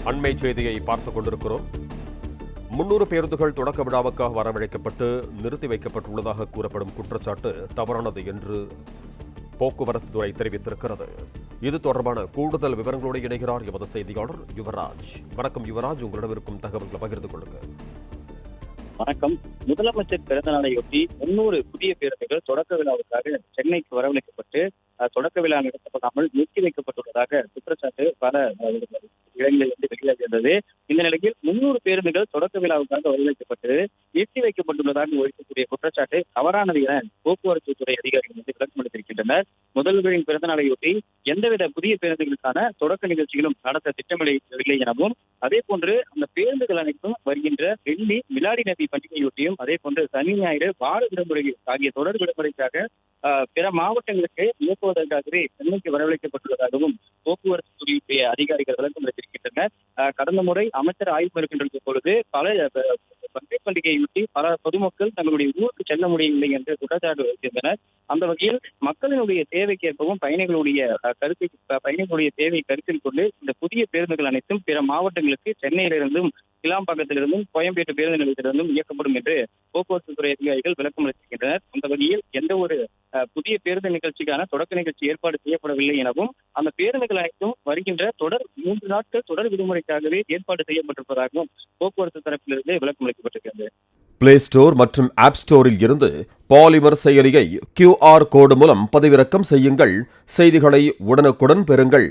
அண்மை செய்தியை பார்த்துக் கொண்டிருக்கிறோம். 300 பேருந்துகள் தொடக்க விழாவுக்காக வரவழைக்கப்பட்டு நிறுத்தி வைக்கப்பட்டுள்ளதாக கூறப்படும் குற்றச்சாட்டு தவறானது என்று போக்குவரத்து துறை தெரிவித்திருக்கிறது. இது தொடர்பான கூடுதல் விவரங்களோடு இணைகிறார் எமது செய்தியாளர் யுவராஜ். வணக்கம் யுவராஜ், உங்களிடம் இருக்கும் தகவல்களை பகிர்ந்து கொள்ளுங்கள். வணக்கம். முதலமைச்சர் பிறந்த நாளையொட்டி 300 புதிய பேருந்துகள் தொடக்க விழாவுக்காக சென்னைக்கு வரவழைக்கப்பட்டு தொடக்க விழா நடத்தப்படாமல் நிறுத்தி வைக்கப்பட்டுள்ளதாக குற்றச்சாட்டு பல இடங்களிலிருந்து வெளியாகியிருந்தது. இந்த நிலையில் 300 பேருந்துகள் தொடக்க விழாவுக்காக வரவழைக்கப்பட்டு நிறுத்தி வைக்கப்பட்டுள்ளதாக ஒழிக்கக்கூடிய குற்றச்சாட்டு தவறானது என போக்குவரத்து துறை அதிகாரிகள் வந்து விளக்கம் அளித்திருக்கின்றனர். முதல்வரின் பிறந்த நாளையொட்டி எந்தவித புதிய பேருந்துகளுக்கான தொடக்க நிகழ்ச்சிகளும் நடத்த திட்டமிடவில்லை எனவும், அதே போன்று அந்த பேருந்துகள் அனைத்தும் வருகின்ற வெள்ளி மிலாடி நபி பண்டிகையொட்டியும், அதே போன்று சனி ஞாயிறு வார விடுமுறை ஆகிய தொடர் விடுமுறைக்காக பிற மாவட்டங்களுக்கு இயக்குவதற்காகவே சென்னைக்கு வரவழைக்கப்பட்டுள்ளதாகவும் போக்குவரத்து துறை அதிகாரிகள் விளக்கம் அளித்திருக்கின்றனர். கடந்த முறை அமைச்சர் ஆய்வு மேற்கொண்டிருந்த பொழுது பக்ரீத் பண்டிகையொட்டி பல பொதுமக்கள் தங்களுடைய ஊருக்கு செல்ல முடியவில்லை என்று குற்றச்சாட்டு வைத்திருந்தனர். அந்த வகையில் மக்களினுடைய தேவைக்கேற்பவும் பயணிகளுடைய தேவையை கருத்தில் கொண்டு இந்த புதிய பேருந்துகள் அனைத்தும் பிற மாவட்டங்களுக்கு சென்னையிலிருந்தும் கிளாம்பாக்கத்திலிருந்தும் கோயம்பேட்டு பேருந்து நிலையத்திலிருந்தும் இயக்கப்படும் என்று போக்குவரத்து துறை அதிகாரிகள் விளக்கம் அளித்திருக்கின்றனர். அந்த வகையில் எந்த ஒரு புதிய பேருந்து நிகழ்ச்சிக்கான தொடக்க நிகழ்ச்சி ஏற்பாடு செய்யப்படவில்லை எனவும், அந்த பேருந்துகள் அனைத்தும் வருகின்ற 3 நாட்கள் தொடர் விடுமுறைக்காகவே ஏற்பாடு செய்யப்பட்டிருப்பதாகவும் போக்குவரத்து தரப்பிலிருந்து விளக்கம் அளிக்கப்பட்டிருக்கிறது. பிளே ஸ்டோர் மற்றும் ஆப் ஸ்டோரில் இருந்து பாலிமர் செயலியை QR கோடு மூலம் பதிவிறக்கம் செய்யுங்கள். செய்திகளை உடனுக்குடன் பெறுங்கள்.